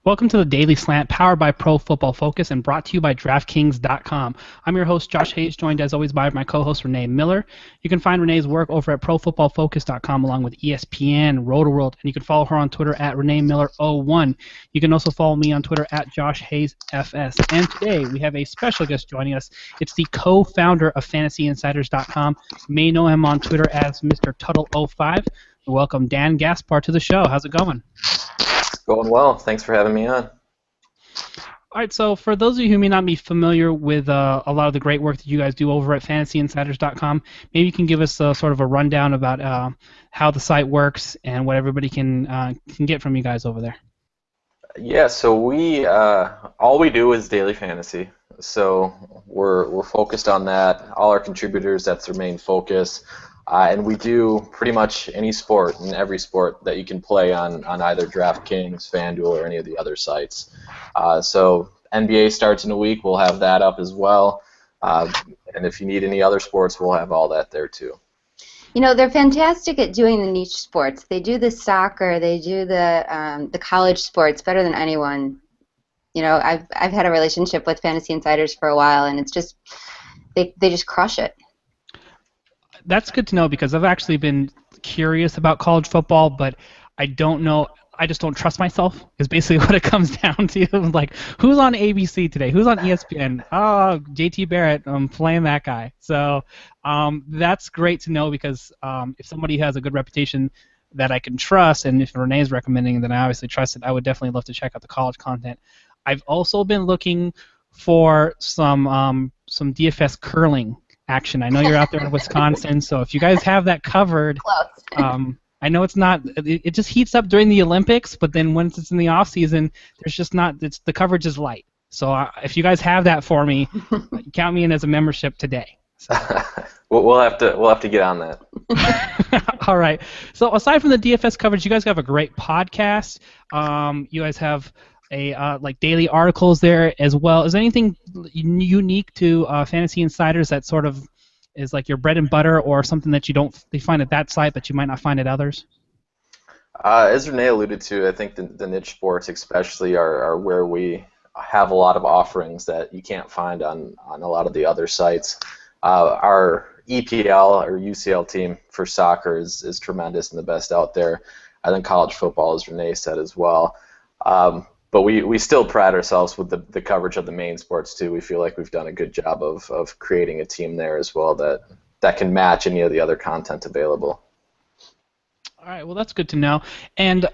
Welcome to the Daily Slant, powered by Pro Football Focus and brought to you by DraftKings.com. I'm your host, Josh Hayes, joined as always by my co-host, Renee Miller. You can find Renee's work over at ProFootballFocus.com along with ESPN, RotoWorld, and you can follow her on Twitter at ReneeMiller01. You can also follow me on Twitter at JoshHayesFS. And today we have a special guest joining us. It's the co-founder of FantasyInsiders.com. You may know him on Twitter as Mr. Tuttle05. Welcome Dan Gaspar to the show. How's it going? Going well. Thanks for having me on. All right, so for those of you who may not be familiar with a lot of the great work that you guys do over at FantasyInsiders.com, maybe you can give us sort of a rundown about how the site works and what everybody can get from you guys over there. Yeah, so we all we do is daily fantasy. So we're focused on that. All our contributors, that's their main focus. And we do pretty much any sport and every sport that you can play on either DraftKings, FanDuel, or any of the other sites. So NBA starts in a week. We'll have that up as well. And if you need any other sports, we'll have all that there too. You know, they're fantastic at doing the niche sports. They do the soccer. They do the college sports better than anyone. You know, I've had a relationship with Fantasy Insiders for a while, and it's just they just crush it. That's good to know because I've actually been curious about college football, but I don't know. I just don't trust myself is basically what it comes down to. Like, who's on ABC today? Who's on ESPN? Oh, JT Barrett. I'm playing that guy. So that's great to know because if somebody has a good reputation that I can trust, and if Renee is recommending, then I obviously trust it. I would definitely love to check out the college content. I've also been looking for some DFS curling action. I know you're out there in Wisconsin, so if you guys have that covered, I know it's not. It just heats up during the Olympics, but then once it's in the off season, there's just not. The coverage is light. So if you guys have that for me, count me in as a membership today. So. We'll have to get on that. All right. So aside from the DFS coverage, you guys have a great podcast. You guys have like daily articles there as well. Is there anything unique to Fantasy Insiders that sort of is like your bread and butter, or something that they find at that site but you might not find at others? As Renee alluded to, I think the niche sports especially are where we have a lot of offerings that you can't find on a lot of the other sites. Our EPL or UCL team for soccer is tremendous and the best out there. I think college football, as Renee said, as well. But we still pride ourselves with the coverage of the main sports too. We feel like we've done a good job of creating a team there as well that can match any of the other content available. All right, well that's good to know. And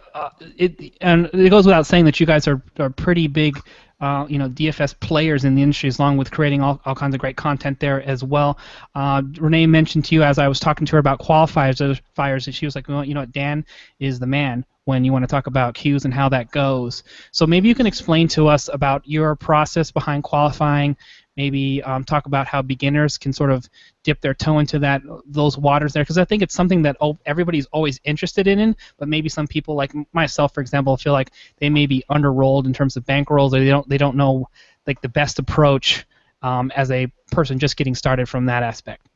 it goes without saying that you guys are pretty big, DFS players in the industry, along with creating all kinds of great content there as well. Renee mentioned to you as I was talking to her about qualifiers, that she was like, well, you know what, Dan is the man when you want to talk about Qs and how that goes. So maybe you can explain to us about your process behind qualifying, maybe talk about how beginners can sort of dip their toe into those waters there, because I think it's something that everybody's always interested in, but maybe some people, like myself, for example, feel like they may be underrolled in terms of bankrolls, or they don't know like the best approach as a person just getting started from that aspect.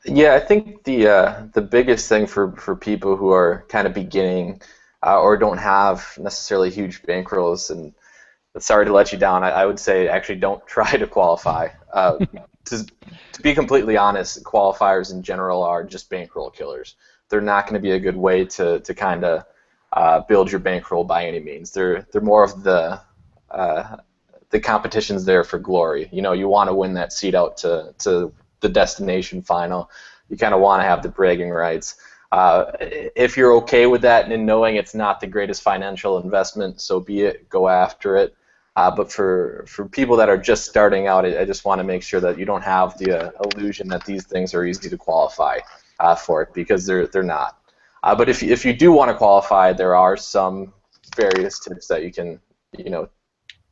Yeah, I think the biggest thing for people who are kind of beginning or don't have necessarily huge bankrolls, and sorry to let you down, I would say actually don't try to qualify. To be completely honest, qualifiers in general are just bankroll killers. They're not going to be a good way to kind of build your bankroll by any means. They're more of the competition's there for glory. You know, you want to win that seat out to the destination final. You kind of want to have the bragging rights. If you're okay with that and knowing it's not the greatest financial investment, so be it, go after it. But for people that are just starting out, I just want to make sure that you don't have the illusion that these things are easy to qualify for it, because they're not. But if you do want to qualify, there are some various tips that you can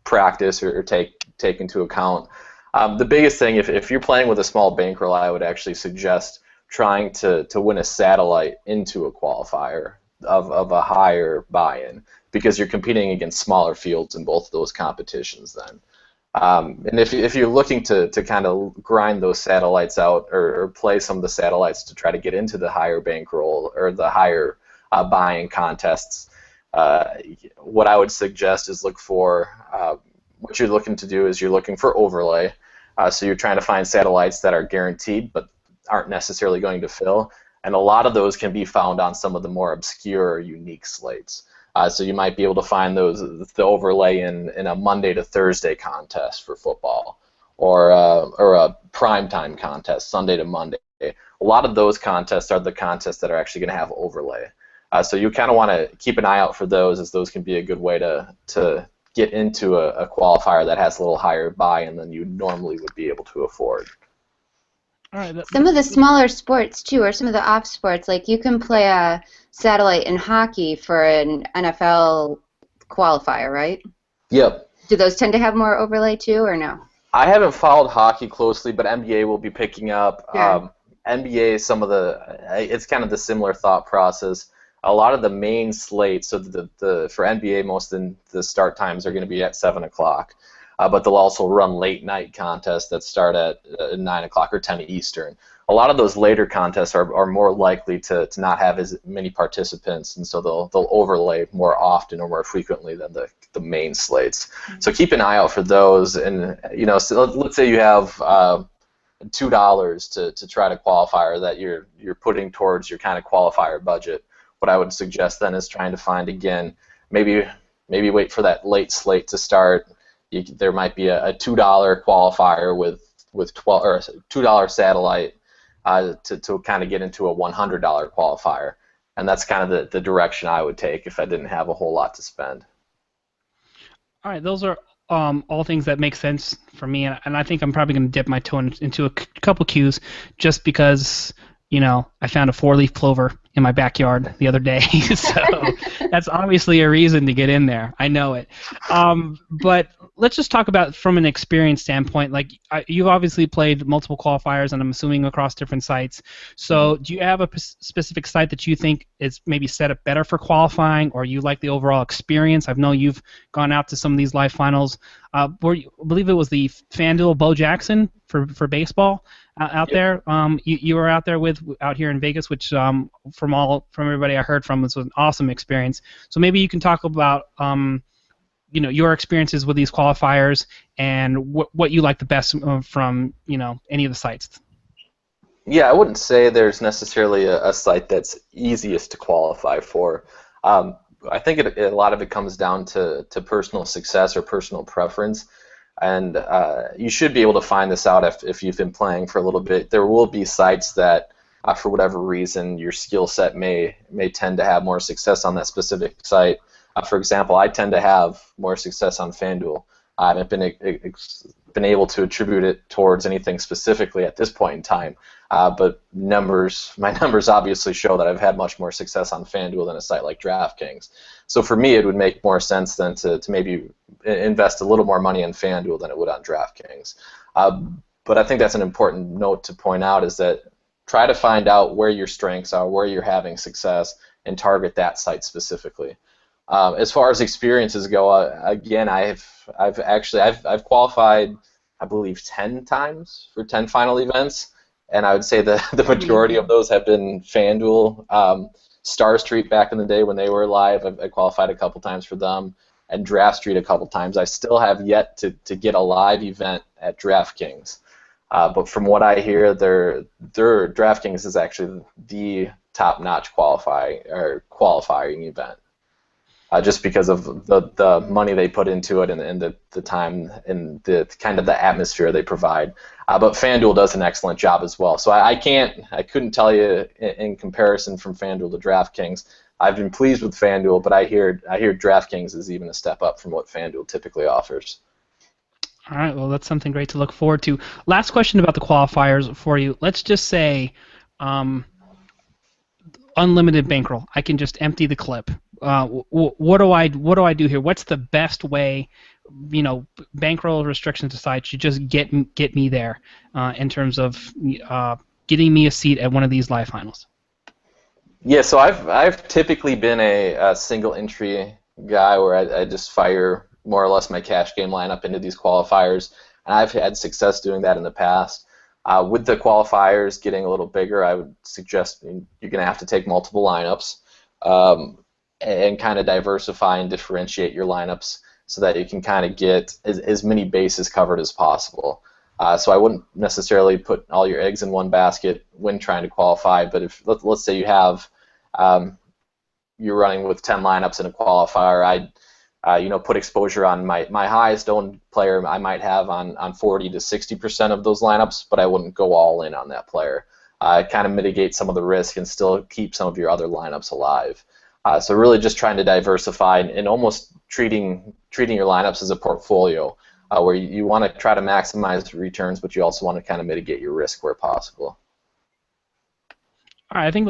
practice or take into account. The biggest thing, if you're playing with a small bankroll, I would actually suggest trying to win a satellite into a qualifier of a higher buy-in, because you're competing against smaller fields in both of those competitions then. And if you're looking to kind of grind those satellites out or play some of the satellites to try to get into the higher bankroll or the higher buy-in contests, what I would suggest is look for what you're looking to do is you're looking for overlay. So you're trying to find satellites that are guaranteed but aren't necessarily going to fill. And a lot of those can be found on some of the more obscure or unique slates. So you might be able to find the overlay in a Monday to Thursday contest for football, or a primetime contest, Sunday to Monday. A lot of those contests are the contests that are actually going to have overlay. So you kind of want to keep an eye out for those, as those can be a good way to get into a qualifier that has a little higher buy-in than you normally would be able to afford. All right. Some of the smaller sports too, or some of the off sports, like you can play a satellite in hockey for an NFL qualifier, right? Yep. Do those tend to have more overlay too, or no? I haven't followed hockey closely, but NBA will be picking up. Yeah. NBA, it's kind of the similar thought process. A lot of the main slates, so for NBA, most of the start times are going to be at 7 o'clock. But they'll also run late night contests that start at 9 o'clock or 10 Eastern. A lot of those later contests are more likely to not have as many participants, and so they'll overlay more often or more frequently than the main slates. So keep an eye out for those. And so let's say you have $2 to try to qualifier that you're putting towards your kind of qualifier budget. What I would suggest then is trying to find, again, maybe wait for that late slate to start. There might be a $2 qualifier with 12 or a $2 satellite to kind of get into a $100 qualifier, and that's kind of the direction I would take if I didn't have a whole lot to spend. All right, those are all things that make sense for me, and I think I'm probably going to dip my toe into a couple cues just because I found a 4-leaf clover in my backyard the other day, so that's obviously a reason to get in there. I know it. But let's just talk about from an experience standpoint. Like you've obviously played multiple qualifiers, and I'm assuming across different sites. So do you have a specific site that you think is maybe set up better for qualifying, or you like the overall experience? I know you've gone out to some of these live finals. I believe it was the FanDuel Bo Jackson for baseball out there. You were out there out here in Vegas, which from everybody I heard from, was an awesome experience. So maybe you can talk about your experiences with these qualifiers and what you like the best from any of the sites. Yeah, I wouldn't say there's necessarily a site that's easiest to qualify for. I think a lot of it comes down to personal success or personal preference. And you should be able to find this out if you've been playing for a little bit. There will be sites that, for whatever reason, your skill set may tend to have more success on that specific site. For example, I tend to have more success on FanDuel. I haven't been able to attribute it towards anything specifically at this point in time, but my numbers obviously show that I've had much more success on FanDuel than a site like DraftKings. So for me, it would make more sense than to maybe invest a little more money in FanDuel than it would on DraftKings. But I think that's an important note to point out, is that try to find out where your strengths are, where you're having success, and target that site specifically. As far as experiences go, again, I've qualified, I believe, 10 times for 10 final events, and I would say the majority of those have been FanDuel. Star Street back in the day when they were live, I qualified a couple times for them, and Draft Street a couple times. I still have yet to get a live event at DraftKings, but from what I hear, their DraftKings is actually the top-notch qualifying event. Just because of the money they put into it and the time and the kind of the atmosphere they provide. But FanDuel does an excellent job as well. So I couldn't tell you in comparison from FanDuel to DraftKings. I've been pleased with FanDuel, but I hear DraftKings is even a step up from what FanDuel typically offers. All right, well, that's something great to look forward to. Last question about the qualifiers for you. Let's just say unlimited bankroll. I can just empty the clip. What do I do here? What's the best way, bankroll restrictions aside, to just get me there in terms of getting me a seat at one of these live finals? Yeah, so I've typically been a single entry guy where I just fire more or less my cash game lineup into these qualifiers, and I've had success doing that in the past. With the qualifiers getting a little bigger, I would suggest you're going to have to take multiple lineups. and kind of diversify and differentiate your lineups so that you can kind of get as many bases covered as possible. So I wouldn't necessarily put all your eggs in one basket when trying to qualify, but if let's say you have you're running with 10 lineups in a qualifier, I'd put exposure on my highest owned player I might have on 40 to 60% of those lineups, but I wouldn't go all in on that player. Kind of mitigate some of the risk and still keep some of your other lineups alive. So really just trying to diversify and almost treating your lineups as a portfolio where you want to try to maximize the returns, but you also want to kind of mitigate your risk where possible. All right, I think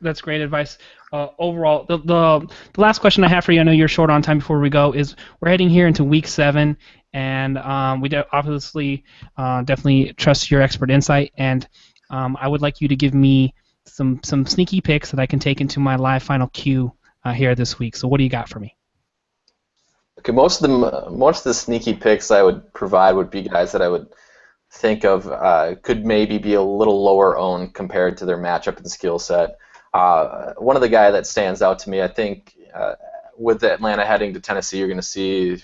that's great advice. Overall, the last question I have for you, I know you're short on time before we go, is we're heading here into week 7, and we obviously definitely trust your expert insight, and I would like you to give me some sneaky picks that I can take into my live final queue here this week. So what do you got for me? Okay, most of the sneaky picks I would provide would be guys that I would think of could maybe be a little lower owned compared to their matchup and skill set. One of the guys that stands out to me, I think, with Atlanta heading to Tennessee, you're going to see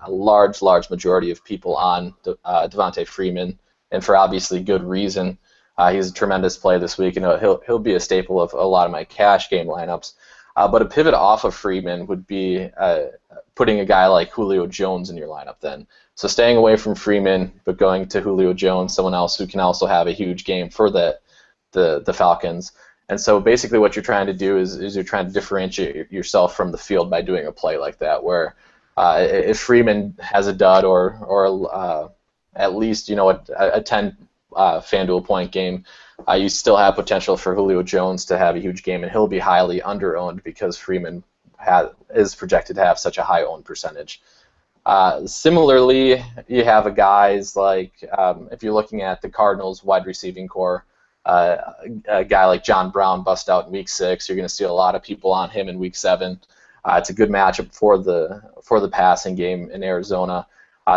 a large majority of people on Devontae Freeman, and for obviously good reason. He's a tremendous play this week, and he'll be a staple of a lot of my cash game lineups. But a pivot off of Freeman would be putting a guy like Julio Jones in your lineup then. So staying away from Freeman, but going to Julio Jones, someone else who can also have a huge game for the Falcons. And so basically what you're trying to do is you're trying to differentiate yourself from the field by doing a play like that, where if Freeman has a dud or at least a 10 FanDuel point game, you still have potential for Julio Jones to have a huge game, and he'll be highly under-owned because Freeman is projected to have such a high owned percentage. Similarly, you have guys like, if you're looking at the Cardinals' wide receiving core, a guy like John Brown bust out in Week 6. You're going to see a lot of people on him in Week 7. It's a good matchup for the passing game in Arizona.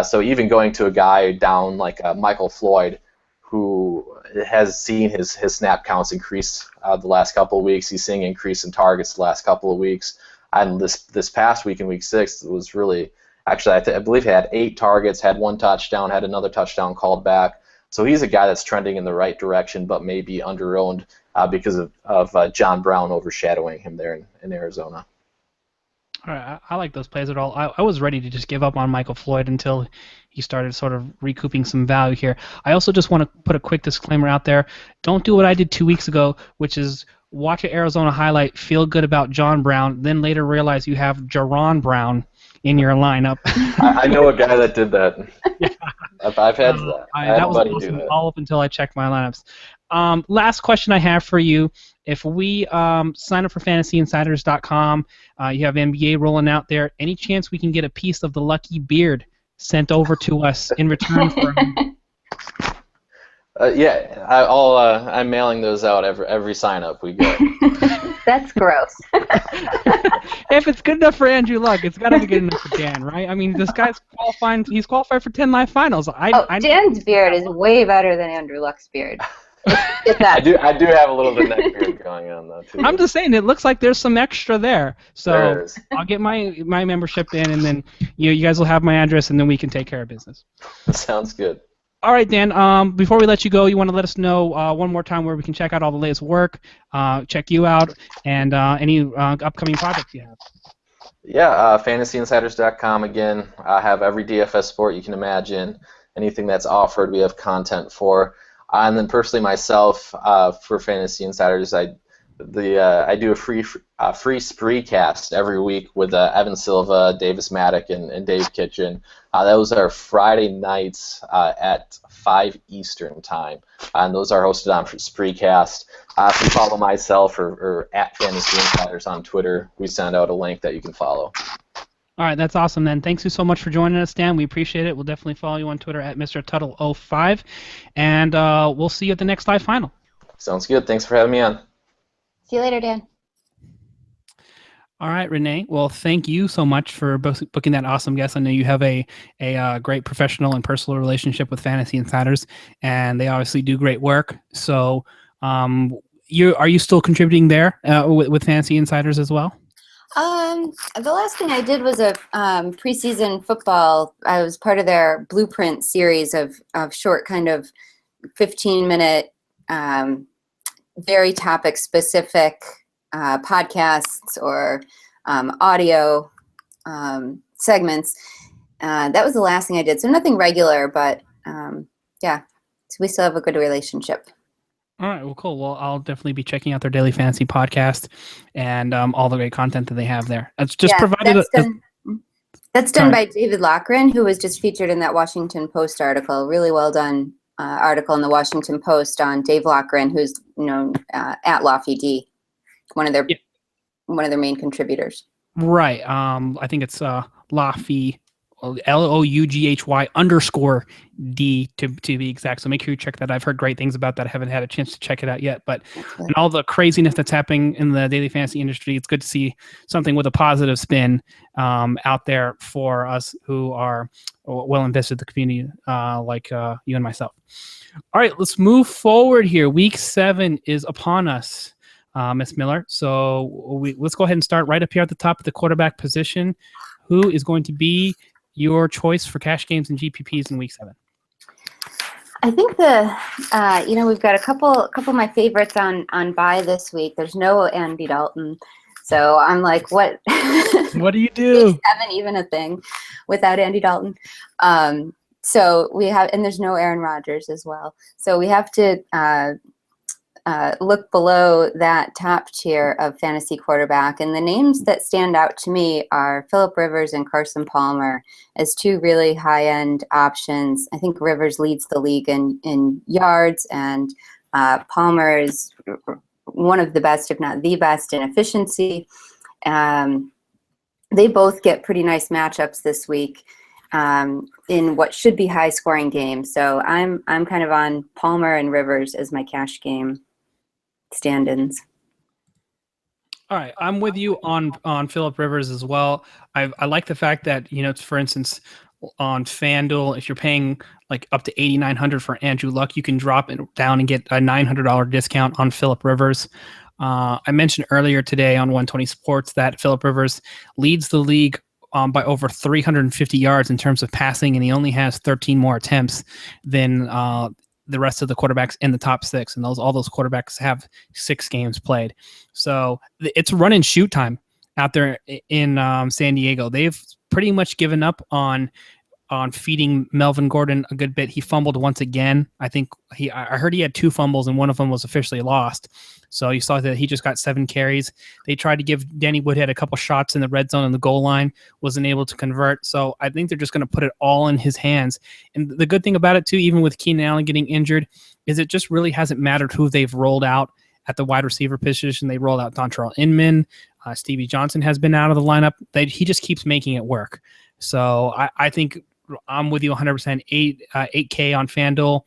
So even going to a guy down like Michael Floyd, who has seen his snap counts increase the last couple of weeks. He's seeing an increase in targets the last couple of weeks. And this past week in Week 6 was really, actually, I believe he had 8 targets, had 1 touchdown, had another touchdown called back. So he's a guy that's trending in the right direction, but maybe under-owned because of John Brown overshadowing him there in Arizona. All right, I like those plays at all. I was ready to just give up on Michael Floyd until he started sort of recouping some value here. I also just want to put a quick disclaimer out there. Don't do what I did 2 weeks ago, which is watch an Arizona highlight, feel good about John Brown, then later realize you have Jaron Brown in your lineup. I know a guy that did that. Yeah. I've had that. That was awesome all up until I checked my lineups. Last question I have for you. If we sign up for fantasyinsiders.com, you have NBA rolling out there. Any chance we can get a piece of the lucky beard sent over to us in return for? Yeah, I'm mailing those out every sign up we get. That's gross. If it's good enough for Andrew Luck, it's got to be good enough for Dan, right? I mean, this guy's qualifying. He's qualified for 10 live finals. Dan's beard is way better than Andrew Luck's beard. I do have a little bit of neck beard going on though too. I'm just saying it looks like there's some extra there. So there is. I'll get my membership in, and then you guys will have my address, and then we can take care of business. Sounds good. All right, Dan. Before we let you go, you want to let us know one more time where we can check out all the latest work, check you out, and any upcoming projects you have. Yeah, fantasyinsiders.com again. I have every DFS sport you can imagine. Anything that's offered, we have content for. And then personally myself, for Fantasy Insiders, I do a free Spreecast every week with Evan Silva, Davis Maddock, and Dave Kitchen. Those are Friday nights at 5 Eastern time, and those are hosted on Spreecast. If you follow myself or at Fantasy Insiders on Twitter, we send out a link that you can follow. All right, that's awesome then. Thanks you so much for joining us, Dan. We appreciate it. We'll definitely follow you on Twitter at Mr. Tuttle05, and we'll see you at the next live final. Sounds good. Thanks for having me on. See you later, Dan. All right, Renee. Well, thank you so much for booking that awesome guest. I know you have a great professional and personal relationship with Fantasy Insiders, and they obviously do great work. So, are you still contributing there with Fantasy Insiders as well? The last thing I did was a preseason football. I was part of their blueprint series of short, kind of 15-minute, very topic specific podcasts or audio segments. That was the last thing I did. So nothing regular, but yeah, so we still have a good relationship. All right, well, cool. Well, I'll definitely be checking out their daily fantasy podcast and all the great content that they have there. It's just provided. That's done by David Loughran, who was just featured in that Washington Post article. Really well done article in the Washington Post on Dave Loughran, who's known at Lofty D, one of their main contributors. Right. I think it's Lofty. LOUGHY_D to be exact. So make sure you check that. I've heard great things about that. I haven't had a chance to check it out yet. But and all the craziness that's happening in the daily fantasy industry, it's good to see something with a positive spin out there for us who are well invested in the community, like you and myself. All right, let's move forward here. Week 7 is upon us, Miss Miller. So let's go ahead and start right up here at the top of the quarterback position. Who is going to be your choice for cash games and GPPs in week 7? I think we've got a couple of my favorites on bye this week. There's no Andy Dalton, so I'm like, what? What do you do? Week 7 even a thing without Andy Dalton. So we have, and there's no Aaron Rodgers as well. So we have to look below that top tier of fantasy quarterback. And the names that stand out to me are Phillip Rivers and Carson Palmer as two really high-end options. I think Rivers leads the league in yards, and Palmer is one of the best, if not the best, in efficiency. They both get pretty nice matchups this week in what should be high-scoring games. So I'm kind of on Palmer and Rivers as my cash game stand-ins. All right, I'm with you on Phillip Rivers as well. I like the fact that, for instance, on FanDuel, if you're paying like up to $8,900 for Andrew Luck, you can drop it down and get a $900 discount on Phillip Rivers. I mentioned earlier today on 120 Sports that Phillip Rivers leads the league by over 350 yards in terms of passing, and he only has 13 more attempts than the rest of the quarterbacks in the top 6, and all those quarterbacks have 6 games played. So it's run and shoot time out there in San Diego. They've pretty much given up on feeding Melvin Gordon a good bit. He fumbled once again. I heard he had 2 fumbles, and one of them was officially lost. So you saw that he just got 7 carries. They tried to give Danny Woodhead a couple shots in the red zone and the goal line, wasn't able to convert. So I think they're just going to put it all in his hands. And the good thing about it too, even with Keenan Allen getting injured, is it just really hasn't mattered who they've rolled out at the wide receiver position. They rolled out Dontrell Inman. Stevie Johnson has been out of the lineup. He just keeps making it work. So I think I'm with you 100%. 8K on FanDuel,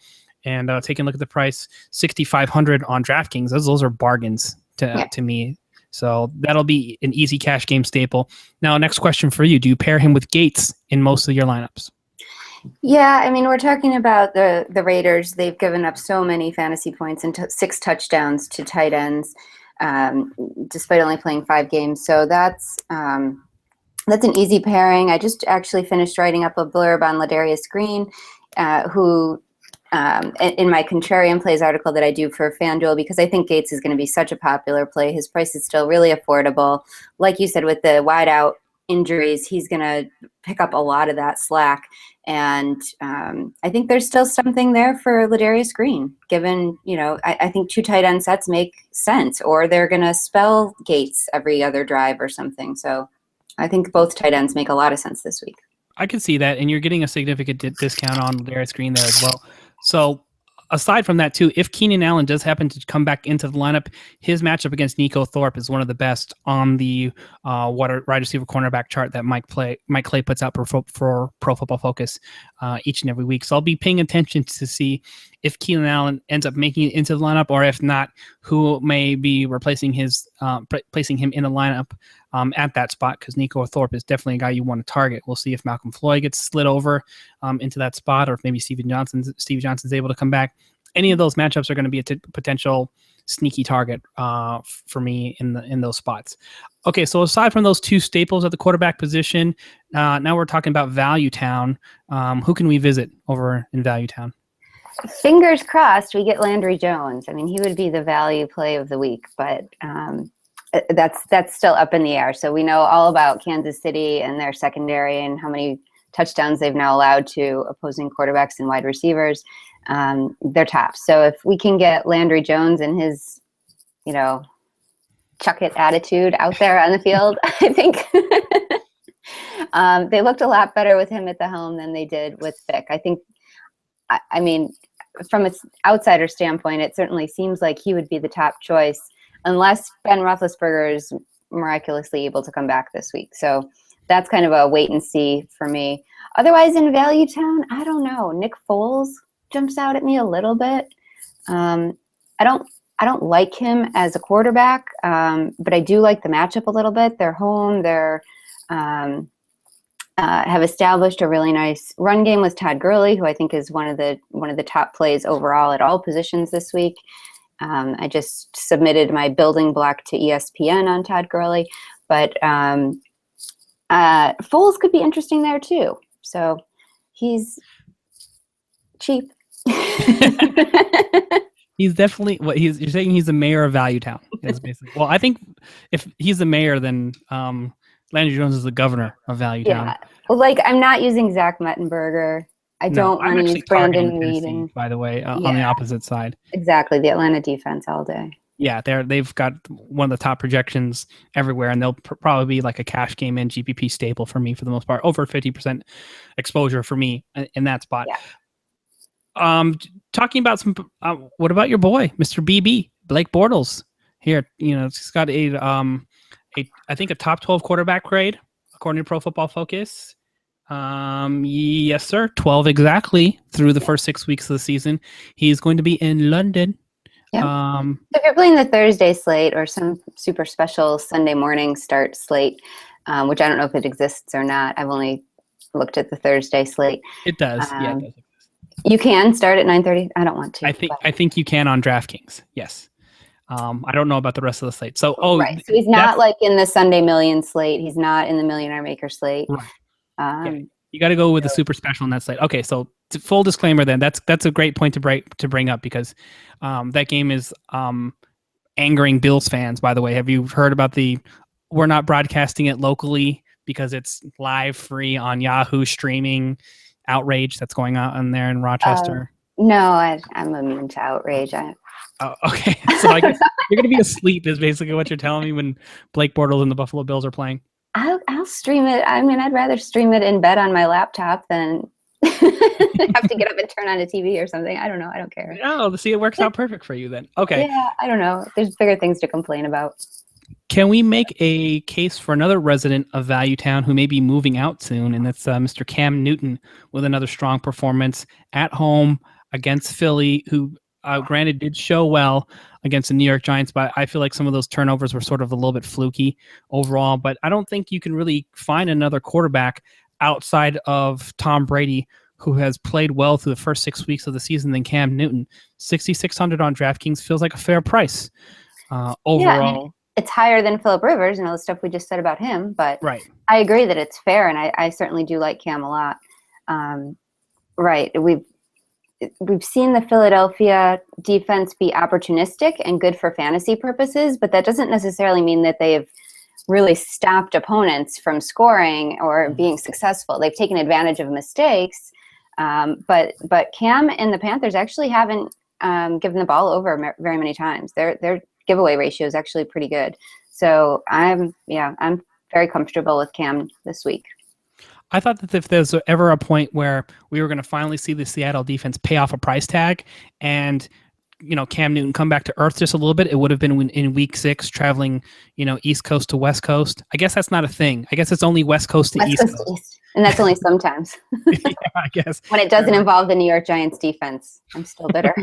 and taking a look at the price, $6,500 on DraftKings. Those are bargains to me. So that'll be an easy cash game staple. Now, next question for you: do you pair him with Gates in most of your lineups? Yeah, I mean, we're talking about the Raiders. They've given up so many fantasy points and 6 touchdowns to tight ends, despite only playing 5 games. So that's an easy pairing. I just actually finished writing up a blurb on Ladarius Green, who in my Contrarian Plays article that I do for FanDuel, because I think Gates is going to be such a popular play. His price is still really affordable. Like you said, with the wide-out injuries, he's going to pick up a lot of that slack. And I think there's still something there for Ladarius Green, given, I think 2 tight end sets make sense, or they're going to spell Gates every other drive or something. So I think both tight ends make a lot of sense this week. I can see that, and you're getting a significant discount on Ladarius Green there as well. So aside from that, too, if Keenan Allen does happen to come back into the lineup, his matchup against Nico Thorpe is one of the best on the wide receiver cornerback chart that Mike Clay puts out for Pro Football Focus each and every week. So I'll be paying attention to see if Keenan Allen ends up making it into the lineup, or if not, who may be replacing placing him in the lineup at that spot, because Nico Thorpe is definitely a guy you want to target. We'll see if Malcolm Floyd gets slid over into that spot, or if maybe Steve Johnson's able to come back. Any of those matchups are going to be a potential sneaky target for me in those spots. Okay, so aside from those two staples at the quarterback position, now we're talking about Value Town. Who can we visit over in Value Town? Fingers crossed we get Landry Jones. I mean, he would be the value play of the week, but that's still up in the air. So we know all about Kansas City and their secondary and how many touchdowns they've now allowed to opposing quarterbacks and wide receivers. They're top. So if we can get Landry Jones and his, chuck it attitude out there on the field, I think they looked a lot better with him at the helm than they did with Vic. I think, I mean, from an outsider standpoint, it certainly seems like he would be the top choice unless Ben Roethlisberger is miraculously able to come back this week. So that's kind of a wait and see for me. Otherwise, in Value Town, I don't know. Nick Foles jumps out at me a little bit. I don't like him as a quarterback, but I do like the matchup a little bit. They're home. They're have established a really nice run game with Todd Gurley, who I think is one of the top plays overall at all positions this week. I just submitted my building block to ESPN on Todd Gurley, but Foles could be interesting there too. So he's cheap. He's definitely you're saying he's the mayor of Value Town. Is basically. Well, I think if he's the mayor, then Landry Jones is the governor of Value Town. Well, I'm not using Zach Mettenberger. I don't want to use Brandon Weeden. By the way, on the opposite side. Exactly, the Atlanta defense all day. Yeah, they've got one of the top projections everywhere, and they'll probably be like a cash game in GPP staple for me for the most part, over 50% exposure for me in that spot. Yeah. Talking about some, what about your boy, Mr. BB, Blake Bortles? Here, he's got I think a top 12 quarterback grade according to Pro Football Focus. Yes, sir, 12 exactly through the first 6 weeks of the season. He's going to be in London. Yeah. If you're playing the Thursday slate or some super special Sunday morning start slate, which I don't know if it exists or not. I've only looked at the Thursday slate. It does. Yeah, it does. You can start at 9:30. I don't want to. I think you can on DraftKings. Yes. I don't know about the rest of the slate. So right. So he's not like in the Sunday Million slate. He's not in the Millionaire Maker slate. Right. You got to go with the super special in that slate. Okay, so full disclaimer then. That's a great point to bring up because that game is angering Bills fans. By the way, have you heard about we're not broadcasting it locally because it's live free on Yahoo streaming outrage that's going on there in Rochester? No, I'm immune to outrage. Oh, okay. So I guess you're going to be asleep is basically what you're telling me when Blake Bortles and the Buffalo Bills are playing. I'll stream it. I mean, I'd rather stream it in bed on my laptop than have to get up and turn on a TV or something. I don't know. I don't care. Oh, see, it works out perfect for you then. Okay. Yeah, I don't know. There's bigger things to complain about. Can we make a case for another resident of Value Town who may be moving out soon? And that's Mr. Cam Newton with another strong performance at home against Philly, who granted did show well against the New York Giants, but I feel like some of those turnovers were sort of a little bit fluky overall. But I don't think you can really find another quarterback outside of Tom Brady who has played well through the first 6 weeks of the season than Cam Newton. 6,600 on DraftKings feels like a fair price overall. Yeah, I mean, it's higher than Phillip Rivers and all the stuff we just said about him, but right. I agree that it's fair, and I certainly do like Cam a lot. Right, we've seen the Philadelphia defense be opportunistic and good for fantasy purposes, but that doesn't necessarily mean that they've really stopped opponents from scoring or being successful. They've taken advantage of mistakes, but Cam and the Panthers actually haven't given the ball over very many times. Their giveaway ratio is actually pretty good. So I'm very comfortable with Cam this week. I thought that if there's ever a point where we were going to finally see the Seattle defense pay off a price tag and, Cam Newton come back to earth just a little bit, it would have been in week 6 traveling, East Coast to West Coast. I guess that's not a thing. I guess it's only West Coast to East Coast. And that's only sometimes. Yeah, I guess. When it doesn't involve the New York Giants defense, I'm still bitter.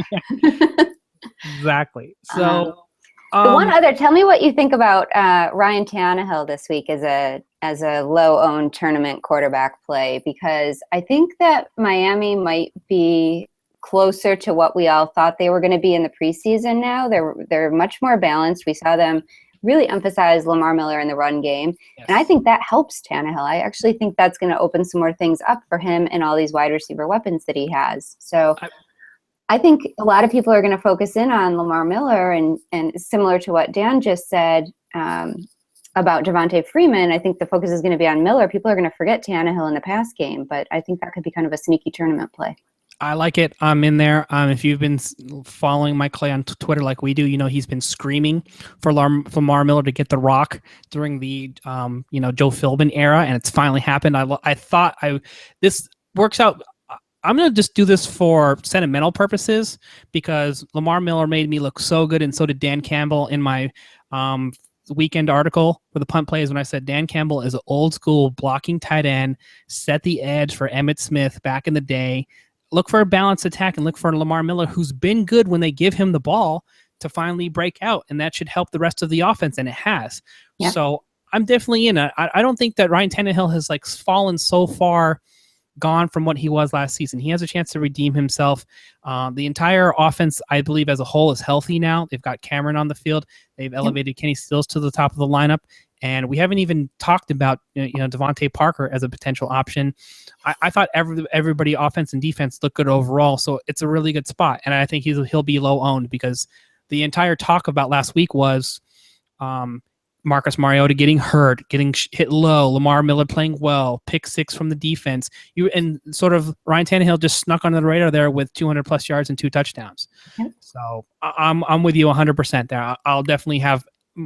Exactly. So the one other, tell me what you think about Ryan Tannehill this week as a low-owned tournament quarterback play, because I think that Miami might be closer to what we all thought they were going to be in the preseason now. They're much more balanced. We saw them really emphasize Lamar Miller in the run game. Yes. And I think that helps Tannehill. I actually think that's going to open some more things up for him and all these wide receiver weapons that he has. So I think a lot of people are going to focus in on Lamar Miller, and similar to what Dan just said about Devontae Freeman, I think the focus is going to be on Miller. People are going to forget Tannehill in the pass game, but I think that could be kind of a sneaky tournament play. I like it. I'm in there. If you've been following Mike Clay on Twitter like we do, he's been screaming for Lamar Miller to get the rock during the Joe Philbin era, and it's finally happened. I thought this works out. I'm going to just do this for sentimental purposes because Lamar Miller made me look so good, and so did Dan Campbell in my weekend article for the punt plays when I said Dan Campbell is an old school blocking tight end, set the edge for Emmitt Smith back in the day. Look for a balanced attack and look for Lamar Miller, who's been good when they give him the ball, to finally break out, and that should help the rest of the offense, and it has. Yeah. So I'm definitely in it. I don't think that Ryan Tannehill has fallen so far gone from what he was last season. He has a chance to redeem himself. The entire offense, I believe, as a whole is healthy now. They've got Cameron on the field. They've elevated Kenny Stills to the top of the lineup. And we haven't even talked about Devontae Parker as a potential option. I thought everybody, offense and defense, looked good overall. So it's a really good spot. And I think he'll be low owned because the entire talk about last week was Marcus Mariota getting hurt, getting hit low, Lamar Miller playing well, pick 6 from the defense. And sort of Ryan Tannehill just snuck under the radar there with 200 plus yards and 2 touchdowns. Okay. So I'm with you 100% there. I'll definitely have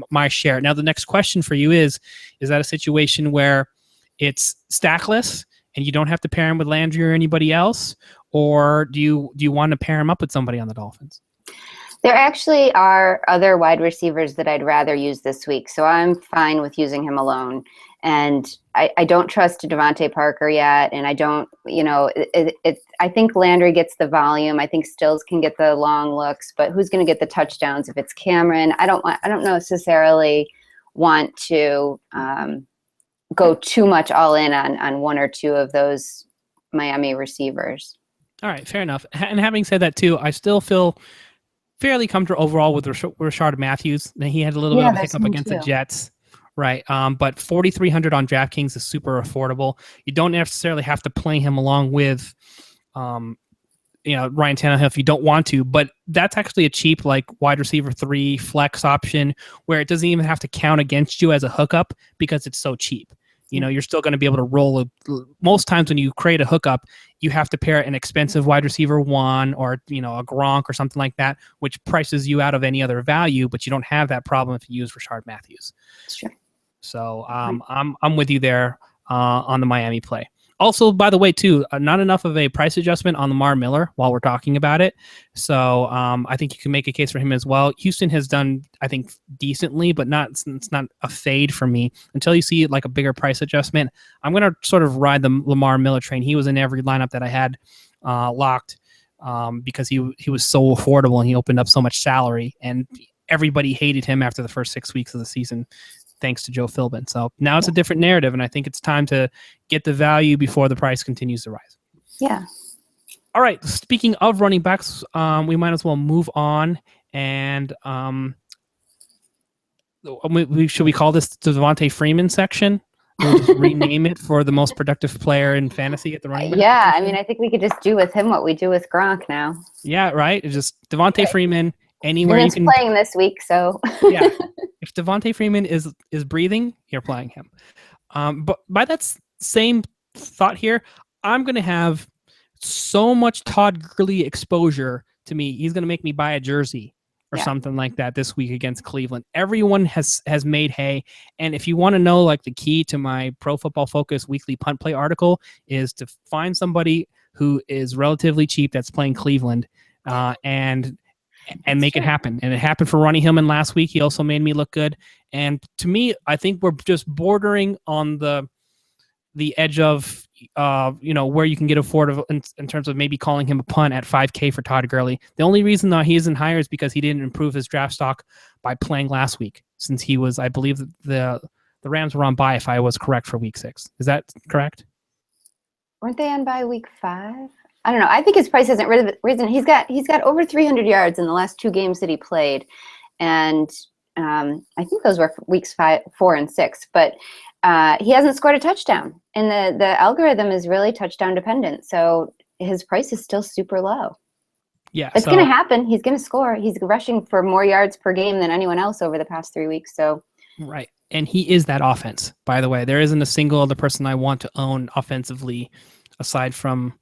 my share. Now the next question for you is that a situation where it's stackless and you don't have to pair him with Landry or anybody else, or do you want to pair him up with somebody on the Dolphins? There actually are other wide receivers that I'd rather use this week, so I'm fine with using him alone. And I don't trust Devontae Parker yet, and I don't, I think Landry gets the volume. I think Stills can get the long looks, but who's going to get the touchdowns if it's Cameron? I don't necessarily want to go too much all in on one or two of those Miami receivers. All right, fair enough. And having said that too, I still feel fairly comfortable overall with Rashard Matthews. He had a little bit of a hiccup against the Jets. Right, but 4,300 on DraftKings is super affordable. You don't necessarily have to play him along with, Ryan Tannehill if you don't want to. But that's actually a cheap wide receiver 3 flex option where it doesn't even have to count against you as a hookup because it's so cheap. You're still going to be able to roll. Most times when you create a hookup, you have to pair an expensive wide receiver 1 or a Gronk or something like that, which prices you out of any other value. But you don't have that problem if you use Rashard Matthews. Sure. So I'm with you there on the Miami play. Also, by the way, too, not enough of a price adjustment on Lamar Miller while we're talking about it. So I think you can make a case for him as well. Houston has done, I think, decently, but it's not a fade for me. Until you see a bigger price adjustment, I'm going to sort of ride the Lamar Miller train. He was in every lineup that I had locked because he was so affordable and he opened up so much salary. And everybody hated him after the first 6 weeks of the season, thanks to Joe Philbin. So now it's a different narrative, and I think it's time to get the value before the price continues to rise. Yeah. All right. Speaking of running backs, we might as well move on. And should we call this the Devontae Freeman section? We'll just rename it for the most productive player in fantasy at the running back. Yeah, I think we could just do with him what we do with Gronk now. Yeah, right. It's just Devontae Freeman. Anywhere you can playing this week, so yeah. If Devontae Freeman is breathing, you're playing him. But by that same thought here, I'm going to have so much Todd Gurley exposure to me. He's going to make me buy a jersey or something like that this week against Cleveland. Everyone has made hay. And if you want to know the key to my Pro Football Focus weekly punt play article is to find somebody who is relatively cheap that's playing Cleveland and make it happen. And it happened for Ronnie Hillman last week. He also made me look good. And to me, I think we're just bordering on the edge of, where you can get affordable in terms of maybe calling him a punt at $5K for Todd Gurley. The only reason that he isn't higher is because he didn't improve his draft stock by playing last week, since he was, I believe the Rams were on bye, if I was correct, for week 6. Is that correct? Weren't they on bye week 5? I don't know. I think his price hasn't risen. He's got over 300 yards in the last 2 games that he played, and I think those were weeks 4 and 6, but he hasn't scored a touchdown, and the algorithm is really touchdown dependent. So his price is still super low. Yeah, it's going to happen. He's going to score. He's rushing for more yards per game than anyone else over the past 3 weeks. So right, and he is that offense. By the way, there isn't a single other person I want to own offensively, aside from,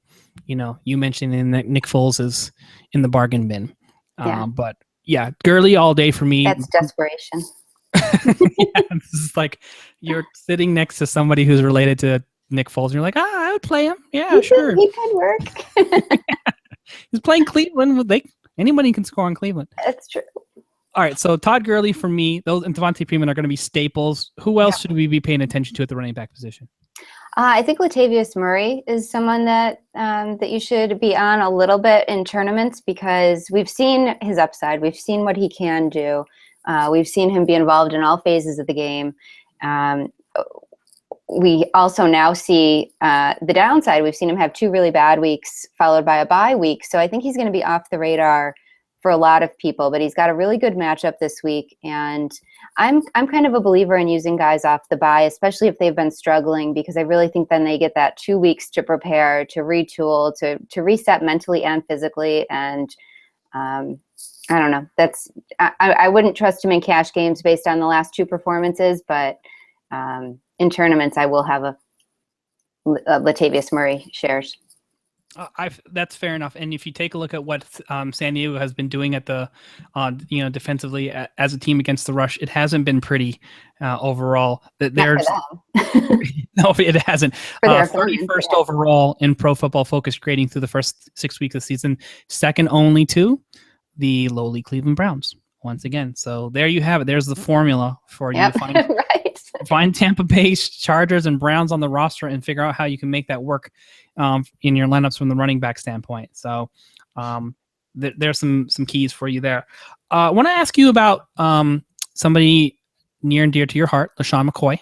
you mentioning that Nick Foles is in the bargain bin. Yeah. But yeah, Gurley all day for me. That's desperation. Yeah, this is like you're sitting next to somebody who's related to Nick Foles, and you're like, I would play him. Yeah, sure. He could work. He's playing Cleveland. Anybody can score on Cleveland. That's true. All right, so Todd Gurley for me, those and Devontae Freeman are going to be staples. Who else should we be paying attention to at the running back position? I think Latavius Murray is someone that you should be on a little bit in tournaments, because we've seen his upside. We've seen what he can do. We've seen him be involved in all phases of the game. We also now see the downside. We've seen him have 2 really bad weeks followed by a bye week. So I think he's going to be off the radar for a lot of people, but he's got a really good matchup this week. And I'm kind of a believer in using guys off the bye, especially if they've been struggling, because I really think then they get that 2 weeks to prepare, to retool, to reset mentally and physically. And I don't know. I wouldn't trust him in cash games based on the last 2 performances, but in tournaments, I will have a Latavius Murray shares. That's fair enough. And if you take a look at what San Diego has been doing at the, defensively as a team against the rush, it hasn't been pretty overall. There's no, it hasn't. 31st overall in Pro Football Focus grading through the first 6 weeks of the season, second only to the lowly Cleveland Browns. Once again, so there you have it. There's the formula for you to find, right. Find Tampa Bay Chargers and Browns on the roster and figure out how you can make that work in your lineups from the running back standpoint. So there's some keys for you there. I want to ask you about somebody near and dear to your heart, LaShawn McCoy.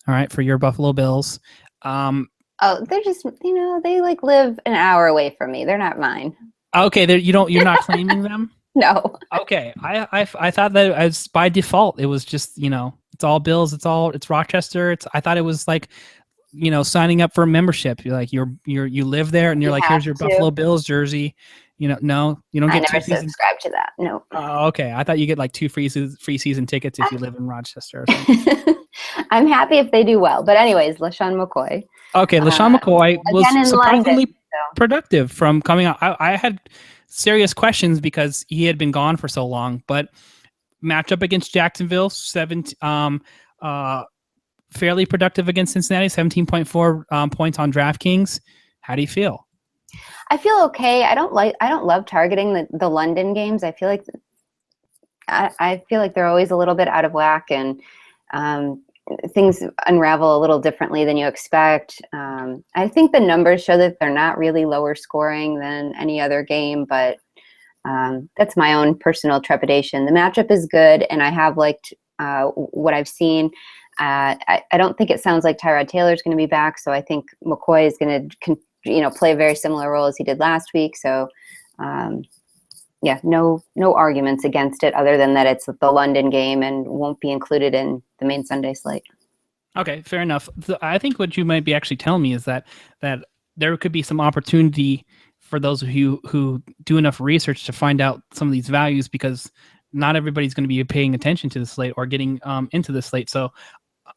All right, for your Buffalo Bills. They're just they live an hour away from me. They're not mine. Okay, you're not claiming them. No. Okay, I thought that as by default it was just it's all Bills, it's Rochester. I thought it was like signing up for a membership. You're like you live there and you're like, here's your Buffalo Bills jersey. No, you don't get. I never subscribe to that. No. Oh, okay. I thought you get like 2 free season tickets if you live in Rochester. Or something. I'm happy if they do well, but anyways, LaShawn McCoy. Okay, LaShawn McCoy was surprisingly productive from coming out. I had serious questions because he had been gone for so long, but matchup against Jacksonville, fairly productive against Cincinnati, 17.4 points on DraftKings. How do you feel? I feel okay. I don't love targeting the London games. I feel like they're always a little bit out of whack, and things unravel a little differently than you expect. I think the numbers show that they're not really lower scoring than any other game, but that's my own personal trepidation. The matchup is good, and I have liked what I've seen. I don't think it sounds like Tyrod Taylor is going to be back, so I think McCoy is going to play a very similar role as he did last week. So no arguments against it other than that it's the London game and won't be included in the main Sunday slate. Okay, fair enough. I think what you might be actually telling me is that there could be some opportunity for those of you who do enough research to find out some of these values, because not everybody's going to be paying attention to the slate or getting into the slate. So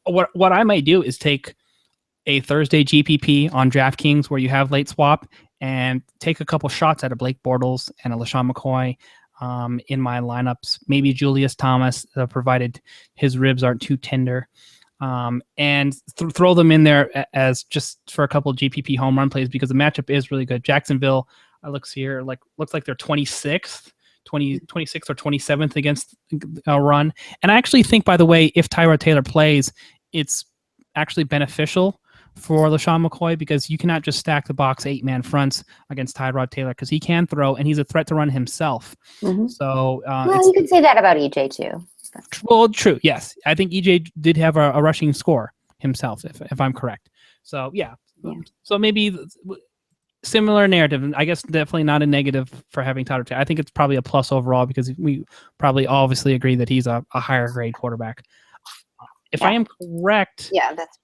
what I might do is take a Thursday GPP on DraftKings where you have late swap and take a couple shots at a Blake Bortles and a LaShawn McCoy in my lineups. Maybe Julius Thomas, provided his ribs aren't too tender. And throw them in there as just for a couple of GPP home run plays, because the matchup is really good. Jacksonville, looks like they're 26th or 27th against a run. And I actually think, by the way, if Tyrod Taylor plays, it's actually beneficial for LaShawn McCoy, because you cannot just stack the box 8-man fronts against Tyrod Taylor, because he can throw and he's a threat to run himself. Mm-hmm. So you could say that about EJ too. Well, true. Yes. I think EJ did have a rushing score himself, if I'm correct. So, yeah. So maybe similar narrative. I guess definitely not a negative for having Tyrod Taylor. I think it's probably a plus overall because we probably obviously agree that he's a higher grade quarterback. If I am correct, Yeah, that's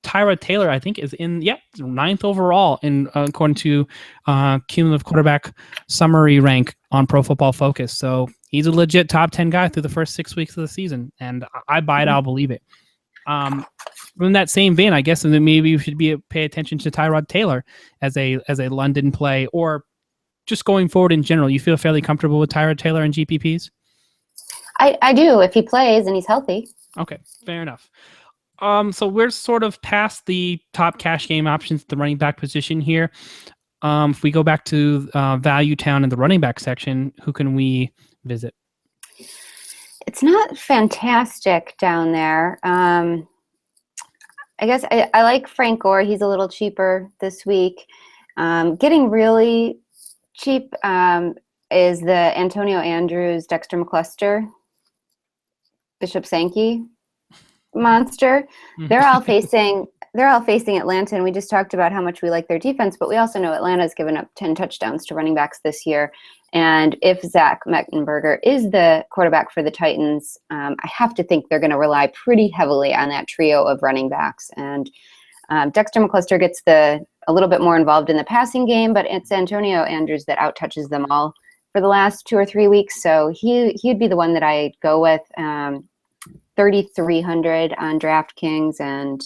Tyrod Taylor, I think, is in ninth overall in according to cumulative quarterback summary rank on Pro Football Focus. So he's a legit top 10 guy through the first 6 weeks of the season, and I buy it. I'll believe it. From that same vein, I guess, and then maybe you should pay attention to Tyrod Taylor as a London play, or just going forward in general. You feel fairly comfortable with Tyrod Taylor and GPPs? I do if he plays and he's healthy. Okay, fair enough. So we're sort of past the top cash game options at the running back position here. If we go back to Value Town in the running back section, who can we visit? It's not fantastic down there. I guess I like Frank Gore. He's a little cheaper this week. Getting really cheap is the Antonio Andrews, Dexter McCluster, Bishop Sankey monster. They're all facing Atlanta, and we just talked about how much we like their defense, but we also know Atlanta's given up 10 touchdowns to running backs this year. And if Zach Mettenberger is the quarterback for the Titans, I have to think they're going to rely pretty heavily on that trio of running backs. And Dexter McCluster gets a little bit more involved in the passing game, but it's Antonio Andrews that out-touches them all for the last 2 or 3 weeks. So he'd be the one that I'd go with. 3,300 on DraftKings and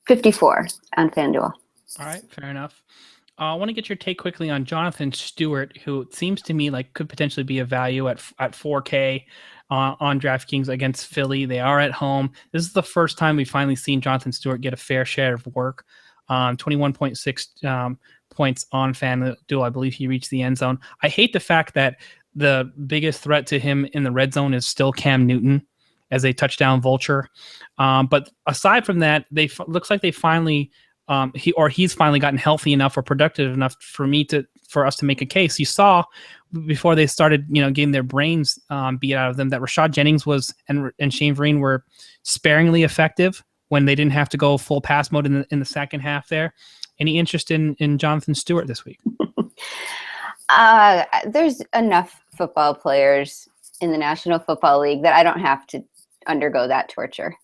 54 on FanDuel. All right, fair enough. I want to get your take quickly on Jonathan Stewart, who it seems to me like could potentially be a value at 4K on DraftKings against Philly. They are at home. This is the first time we've finally seen Jonathan Stewart get a fair share of work. 21.6 points on FanDuel. I believe he reached the end zone. I hate the fact that the biggest threat to him in the red zone is still Cam Newton as a touchdown vulture. But aside from that, looks like they finally he's finally gotten healthy enough or productive enough for us to make a case. You saw before they started, getting their brains beat out of them that Rashad Jennings and Shane Vereen were sparingly effective when they didn't have to go full pass mode in the second half there. Any interest in Jonathan Stewart this week? There's enough football players in the National Football League that I don't have to undergo that torture.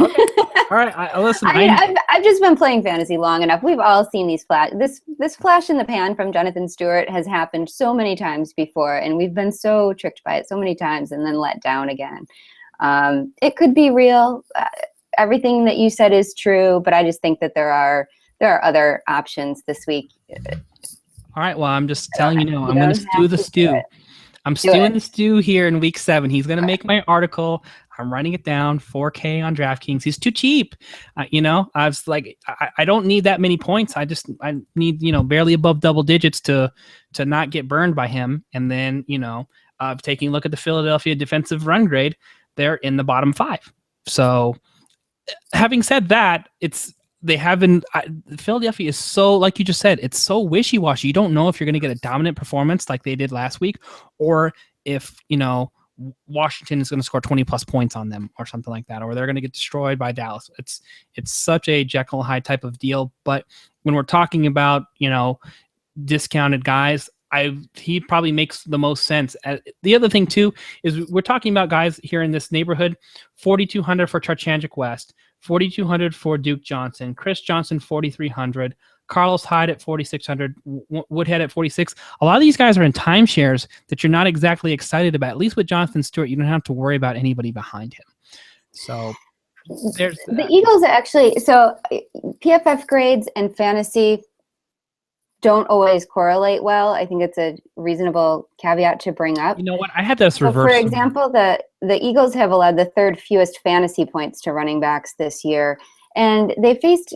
Okay. All right. Listen. I've just been playing fantasy long enough. We've all seen these this flash in the pan from Jonathan Stewart has happened so many times before, and we've been so tricked by it so many times and then let down again. It could be real. Everything that you said is true, but I just think that there are other options this week. All right. Well, I'm just telling you now. I'm going to stew the stew. I'm stewing the stew here in week 7. He's going to make my article. I'm writing it down. 4K on DraftKings. He's too cheap. I was like, I don't need that many points. I need barely above double digits to not get burned by him. And then taking a look at the Philadelphia defensive run grade, they're in the bottom 5. So, having said that, Philadelphia is so, like you just said, it's so wishy-washy. You don't know if you're going to get a dominant performance like they did last week, or if Washington is going to score 20 plus points on them or something like that, or they're going to get destroyed by Dallas. It's such a Jekyll and Hyde type of deal. But when we're talking about discounted guys, he probably makes the most sense. The other thing too is we're talking about guys here in this neighborhood. 4,200 for Charchandrick West, 4,200 for Duke Johnson, Chris Johnson 4,300, Carlos Hyde at 4,600, Woodhead at 46. A lot of these guys are in timeshares that you're not exactly excited about. At least with Jonathan Stewart, you don't have to worry about anybody behind him. So there's that. The Eagles actually. So PFF grades and fantasy don't always correlate well. I think it's a reasonable caveat to bring up. You know what? I had this reverse. For example, the Eagles have allowed the 3rd fewest fantasy points to running backs this year. And they faced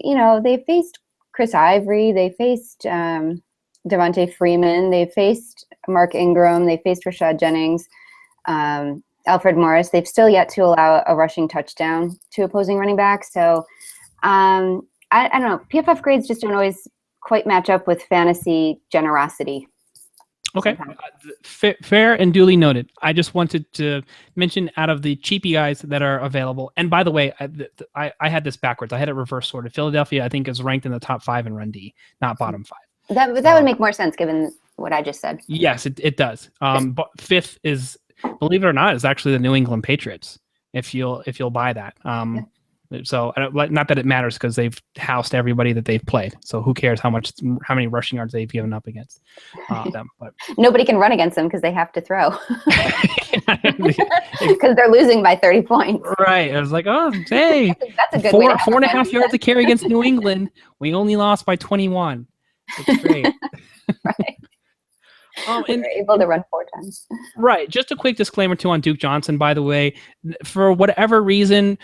Chris Ivory, they faced Devontae Freeman, they faced Mark Ingram, they faced Rashad Jennings, Alfred Morris. They've still yet to allow a rushing touchdown to opposing running backs. So I don't know. PFF grades just don't always quite match up with fantasy generosity. Okay, sometime. fair and duly noted. I just wanted to mention out of the cheapy guys that are available. And by the way, I had this backwards. I had it reverse sorted. Philadelphia, I think, is ranked in the top 5 in run D, not bottom 5. That would make more sense given what I just said. Yes, it does. But fifth is, believe it or not, is actually the New England Patriots. If you'll buy that. So not that it matters because they've housed everybody that they've played. So who cares how many rushing yards they've given up against them? But nobody can run against them because they have to throw because they're losing by 30 points. Right. I was like, oh, hey, that's a good 4.5 yards to carry against New England. We only lost by 21. It's great. Right. We were able to run 4 times. Right. Just a quick disclaimer too on Duke Johnson, by the way, for whatever reason,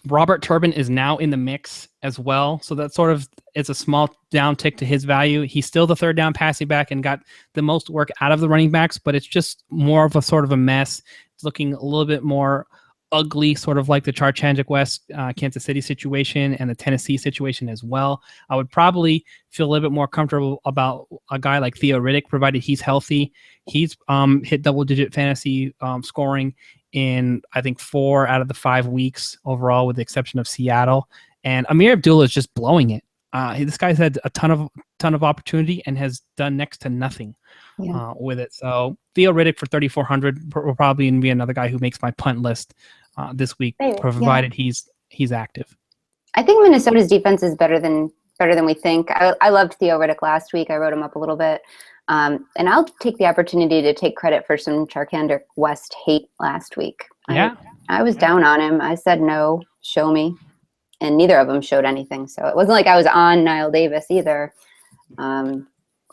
Robert Turbin is now in the mix as well. So that sort of is a small downtick to his value. He's still the third down passing back and got the most work out of the running backs, but it's just more of a sort of a mess. It's looking a little bit more ugly, sort of like the Charchangic West Kansas City situation and the Tennessee situation as well. I would probably feel a little bit more comfortable about a guy like Theo Riddick, provided he's healthy. He's hit double-digit fantasy scoring in, I think, 4 out of the 5 weeks overall, with the exception of Seattle. And Amir Abdullah is just blowing it. This guy's had a ton of opportunity and has done next to nothing with it. So Theo Riddick for 3,400 will probably be another guy who makes my punt list this week, provided he's active. I think Minnesota's defense is better than we think. I loved Theo Riddick last week. I wrote him up a little bit. And I'll take the opportunity to take credit for some Charcandrick West hate last week. I was down on him. I said, no, show me. And neither of them showed anything. So it wasn't like I was on Niall Davis either. But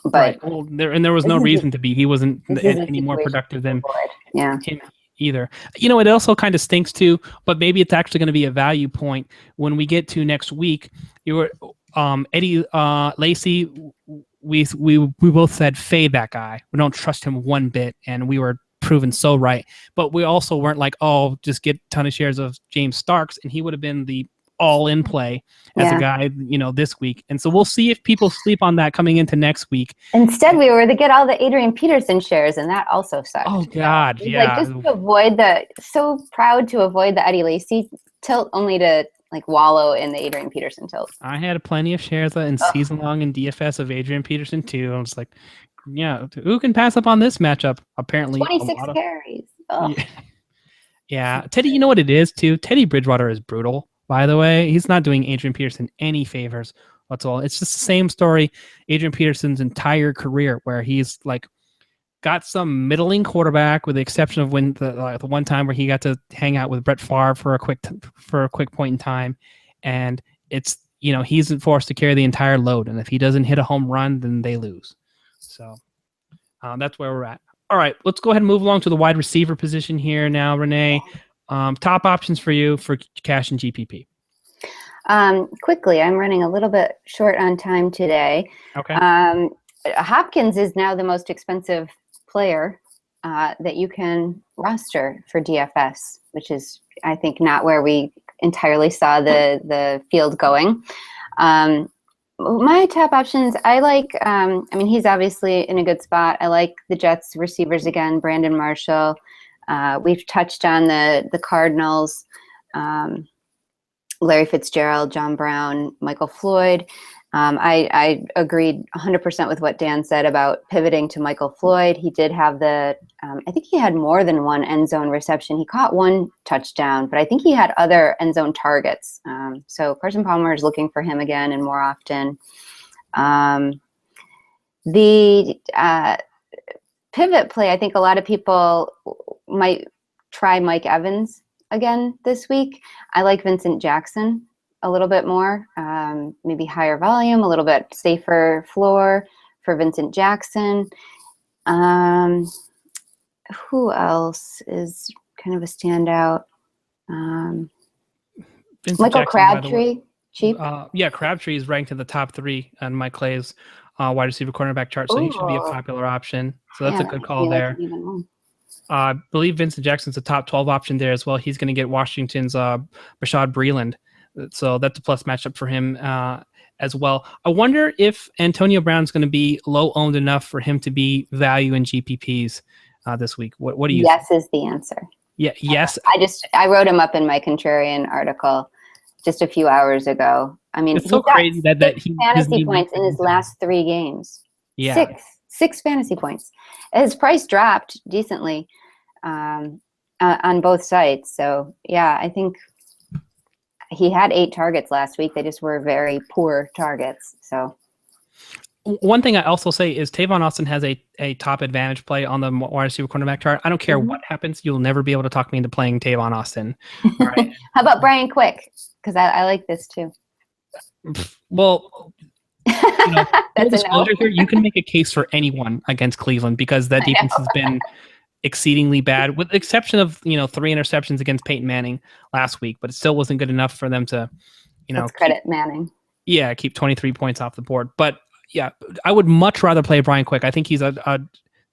right. Well, there was no reason to be. He wasn't any more productive than him either. You know, it also kind of stinks too, but maybe it's actually going to be a value point when we get to next week. Eddie Lacy, we both said fade that guy. We don't trust him one bit, and we were proven so right. But we also weren't like, oh, just get a ton of shares of James Starks, and he would have been the all-in play as a guy, this week. And so we'll see if people sleep on that coming into next week. Instead, we were to get all the Adrian Peterson shares, and that also sucked. Oh, God, yeah. Like, just to avoid so proud to avoid the Eddie Lacy tilt, only to like wallow in the Adrian Peterson tilt. I had plenty of shares in season long in DFS of Adrian Peterson too. I was like, yeah, who can pass up on this matchup? Apparently 26 carries. Yeah. Teddy, you know what it is too? Teddy Bridgewater is brutal, by the way. He's not doing Adrian Peterson any favors. That's all. It's just the same story Adrian Peterson's entire career, where he's like got some middling quarterback, with the exception of when the one time where he got to hang out with Brett Favre for a quick point in time, and it's he's forced to carry the entire load, and if he doesn't hit a home run, then they lose. So that's where we're at. All right, let's go ahead and move along to the wide receiver position here now, Renee. Top options for you for cash and GPP. Quickly, I'm running a little bit short on time today. Okay. Hopkins is now the most expensive player that you can roster for DFS, which is, I think, not where we entirely saw the field going. My top options, I like, he's obviously in a good spot. I like the Jets receivers again, Brandon Marshall. We've touched on the Cardinals, Larry Fitzgerald, John Brown, Michael Floyd. I agreed 100% with what Dan said about pivoting to Michael Floyd. He did have I think he had more than one end zone reception. He caught one touchdown, but I think he had other end zone targets. So Carson Palmer is looking for him again and more often. The pivot play, I think a lot of people might try Mike Evans again this week. I like Vincent Jackson a little bit more, maybe higher volume, a little bit safer floor for Vincent Jackson. Who else is kind of a standout? Michael Crabtree, cheap. Crabtree is ranked in the top 3 on Mike Clay's wide receiver cornerback chart, so he should be a popular option. So that's a good call there. I believe Vincent Jackson's a top 12 option there as well. He's going to get Washington's Rashad Breeland So that's a plus matchup for him as well. I wonder if Antonio Brown's going to be low owned enough for him to be value in GPPs this week. What do you Yes think? is the answer. Yeah, yes. I wrote him up in my contrarian article just a few hours ago. I mean, It's so got crazy that he fantasy points in his last 3 games. Yeah. Six fantasy points. His price dropped decently on both sites. So yeah, I think he had 8 targets last week. They just were very poor targets. So one thing I also say is Tavon Austin has a top advantage play on the wide receiver cornerback chart. I don't care what happens. You'll never be able to talk me into playing Tavon Austin. All right. How about Brian Quick? Because I like this too. Well, full disclosure here, you can make a case for anyone against Cleveland because that defense has been exceedingly bad, with the exception of 3 interceptions against Peyton Manning last week, but it still wasn't good enough for them to Let's credit Manning. Yeah, keep 23 points off the board. But yeah, I would much rather play Brian Quick. I think he's a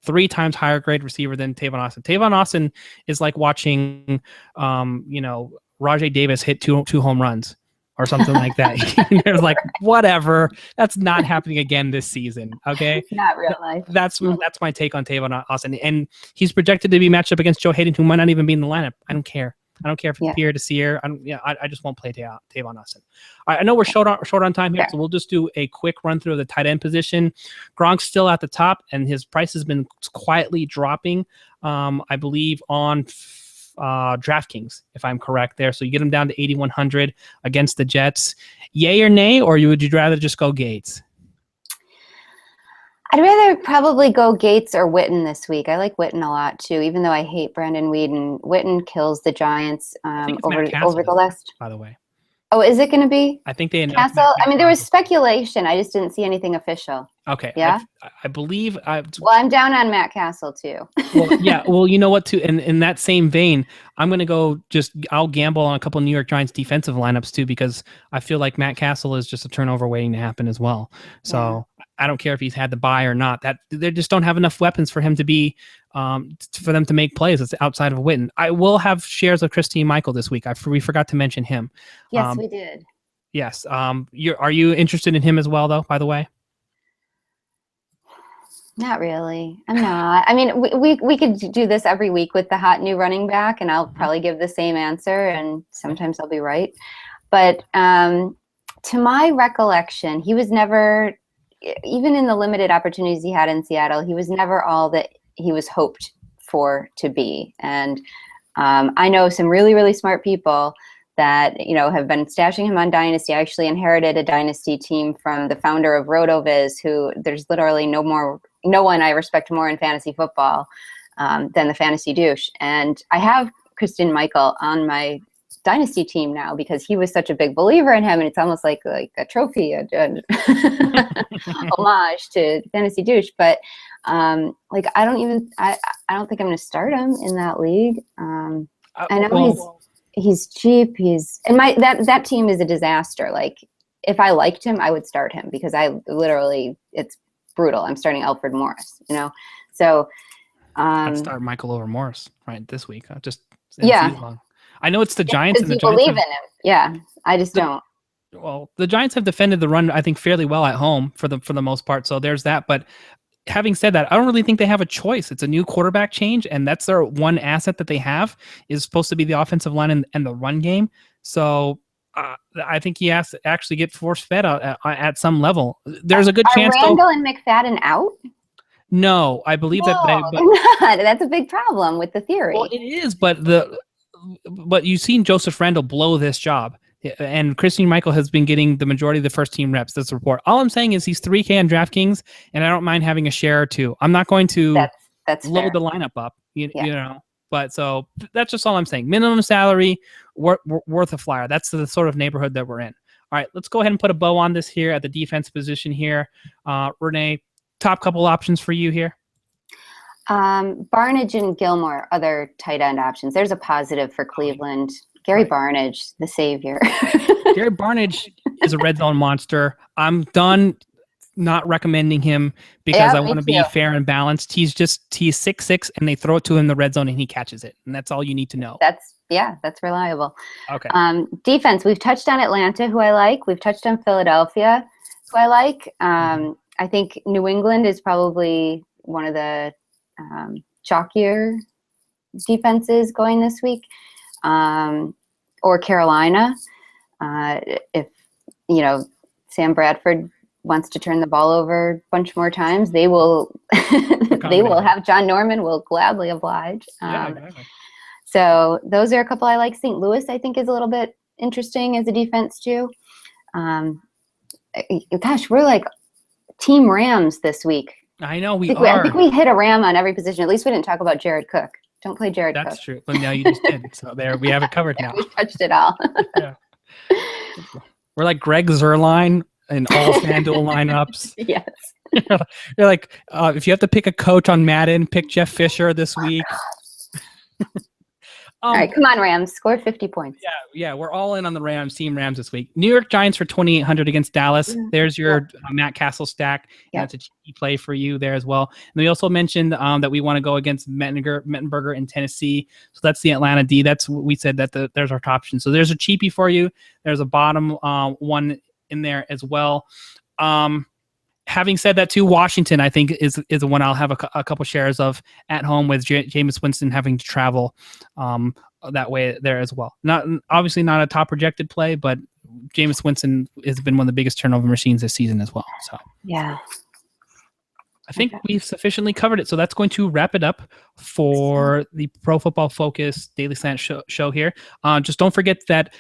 3 times higher grade receiver than Tavon Austin. Tavon Austin is like watching Rajay Davis hit two home runs or something like that. There's like, whatever. That's not happening again this season. Okay. Not real life. That's my take on Tavon Austin. And he's projected to be matched up against Joe Hayden, who might not even be in the lineup. I don't care. I don't care if it's Pierre Desir. I just won't play Tavon Austin. All right, I know we're short on time here, so we'll just do a quick run through of the tight end position. Gronk's still at the top, and his price has been quietly dropping, I believe, on DraftKings, if I'm correct there. So you get him down to 8,100 against the Jets. Yay or nay, or would you rather just go Gates? I'd rather probably go Gates or Witten this week. I like Witten a lot too, even though I hate Brandon Whedon. Witten kills the Giants over the last. By the way. Oh, is it going to be? I think they announced Castle. I mean, there was speculation. I just didn't see anything official. Okay. Yeah. I believe. Well, I'm down on Matt Castle too. Well, yeah. Well, you know what? Too, in that same vein, I'm going to go. I'll gamble on a couple of New York Giants defensive lineups too, because I feel like Matt Castle is just a turnover waiting to happen as well. So I don't care if he's had the bye or not. That they just don't have enough weapons for him to be, for them to make plays. It's outside of Witten. I will have shares of Christine Michael this week. We forgot to mention him. Yes, we did. Yes. Are you interested in him as well, though? By the way. Not really. I'm not. I mean, we could do this every week with the hot new running back, and I'll probably give the same answer, and sometimes I'll be right. But to my recollection, he was never, even in the limited opportunities he had in Seattle, he was never all that he was hoped for to be. And I know some really, really smart people that have been stashing him on Dynasty. I actually inherited a Dynasty team from the founder of RotoViz, who there's literally no one I respect more in fantasy football than the fantasy douche. And I have Christian Michael on my Dynasty team now because he was such a big believer in him, and it's almost like a trophy, a homage to fantasy douche. But I don't think I'm going to start him in that league. I know he's cheap. And that team is a disaster. Like, if I liked him, I would start him because it's brutal. I'm starting Alfred Morris, So I'd start Michael over Morris right this week. I know it's the Giants, and the Giants believe in him. Yeah, I just don't. Well, the Giants have defended the run, I think, fairly well at home for the most part. So there's that. But having said that, I don't really think they have a choice. It's a new quarterback change, and that's their one asset that they have is supposed to be the offensive line and the run game. So I think he has to actually get force fed at some level. There's a good chance. Are Randall and McFadden out? No, I believe that. That's a big problem with the theory. Well, it is, but you've seen Joseph Randall blow this job, and Christine Michael has been getting the majority of the first team reps. That's the report. All I'm saying is he's $3K on DraftKings, and I don't mind having a share or two. I'm not going to load the lineup up, you know. But so that's just all I'm saying. Minimum salary, worth a flyer. That's the sort of neighborhood that we're in. All right, let's go ahead and put a bow on this here at the defense position here. Renee, top couple options for you here. Barnage and Gilmore, other tight end options. There's a positive for Cleveland. Gary Barnage, the savior. Gary Barnage is a red zone monster. I'm done not recommending him because I want to be fair and balanced. He's 6'6", and they throw it to him in the red zone and he catches it. And that's all you need to know. That's reliable. Okay. Defense, we've touched on Atlanta, who I like. We've touched on Philadelphia, who I like. I think New England is probably one of the chalkier defenses going this week. Or Carolina. If, Sam Bradford wants to turn the ball over a bunch more times, they will have John Norman will gladly oblige. Exactly. So those are a couple I like. St. Louis, I think, is a little bit interesting as a defense too. Gosh, we're like Team Rams this week. I know we are. I think we hit a Ram on every position. At least we didn't talk about Jared Cook. Don't play Jared Cook. That's true. But now you just did. So there, we have it covered now. We touched it all. Yeah. We're like Greg Zuerlein in all FanDuel lineups. Yes. You're like, if you have to pick a coach on Madden, pick Jeff Fisher this week. All right, come on, Rams. Score 50 points. Yeah, we're all in on the Team Rams this week. New York Giants for 2,800 against Dallas. There's your Matt Castle stack. That's a cheeky play for you there as well. And we also mentioned that we want to go against Mettenberger in Tennessee. So that's the Atlanta D. That's what we said that there's our top option. So there's a cheapie for you. There's a bottom one in there as well. Having said that, too, Washington, I think, is the one I'll have a couple shares of at home with Jameis Winston having to travel that way there as well. Obviously not a top projected play, but Jameis Winston has been one of the biggest turnover machines this season as well. So yeah, I think we've sufficiently covered it. So that's going to wrap it up for the Pro Football Focus Daily Slant show here. Just don't forget that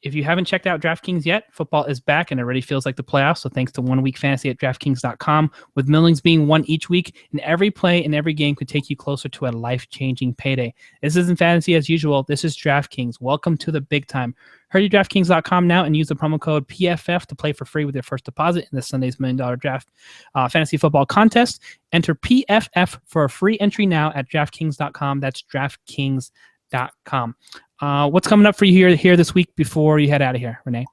if you haven't checked out DraftKings yet, football is back and it already feels like the playoffs. So thanks to 1 Week Fantasy at DraftKings.com, with millions being won each week, and every play and every game could take you closer to a life-changing payday. This isn't fantasy as usual. This is DraftKings. Welcome to the big time. Hurry to DraftKings.com now and use the promo code PFF to play for free with your first deposit in this Sunday's $1 Million Draft Fantasy Football Contest. Enter PFF for a free entry now at DraftKings.com. That's DraftKings.com. What's coming up for you here this week before you head out of here, Renee?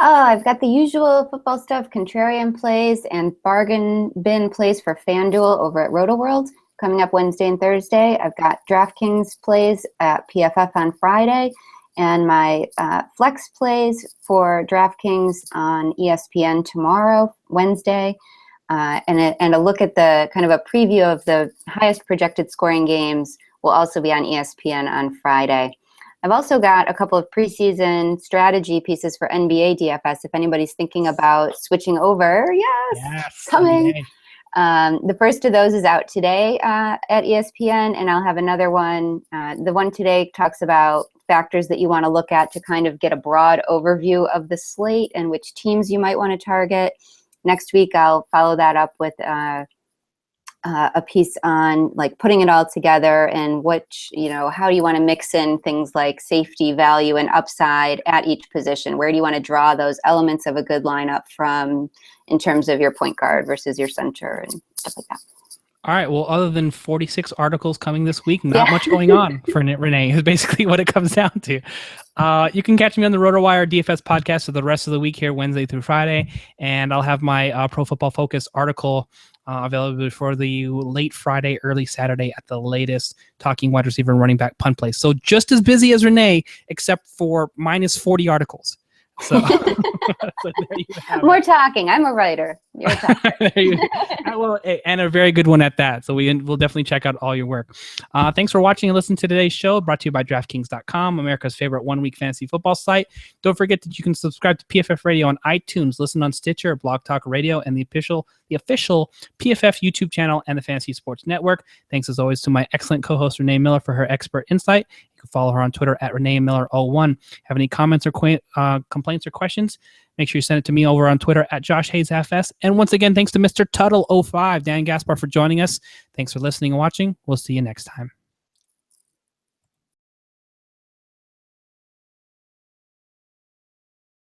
I've got the usual football stuff, contrarian plays and bargain bin plays for FanDuel over at RotoWorld coming up Wednesday and Thursday. I've got DraftKings plays at PFF on Friday, and my flex plays for DraftKings on ESPN tomorrow, Wednesday, and a look at the kind of a preview of the highest projected scoring games will also be on ESPN on Friday. I've also got a couple of preseason strategy pieces for NBA DFS. If anybody's thinking about switching over, yes coming. The first of those is out today at ESPN, and I'll have another one. The one today talks about factors that you want to look at to kind of get a broad overview of the slate and which teams you might want to target. Next week, I'll follow that up with a piece on like putting it all together and how do you want to mix in things like safety, value, and upside at each position? Where do you want to draw those elements of a good lineup from in terms of your point guard versus your center and stuff like that? All right. Well, other than 46 articles coming this week, not much going on for Renee is basically what it comes down to. You can catch me on the RotoWire DFS podcast for the rest of the week here, Wednesday through Friday. And I'll have my Pro Football Focus article available for the late Friday, early Saturday at the latest, talking wide receiver and running back punt plays. So just as busy as Renee, except for minus 40 articles. So, so there you have More talking. I'm a writer. You're a talker. And a very good one at that. So we'll definitely check out all your work. Thanks for watching and listening to today's show, brought to you by DraftKings.com, America's favorite 1 Week fantasy football site. Don't forget that you can subscribe to PFF Radio on iTunes, listen on Stitcher, Blog Talk Radio, and the official PFF YouTube channel and the Fantasy Sports Network. Thanks as always to my excellent co-host Renee Miller for her expert insight. You can follow her on Twitter at ReneeMiller01. Have any comments or complaints or questions? Make sure you send it to me over on Twitter at JoshHayesFS. And once again, thanks to Mr. Tuttle05, Dan Gaspar, for joining us. Thanks for listening and watching. We'll see you next time.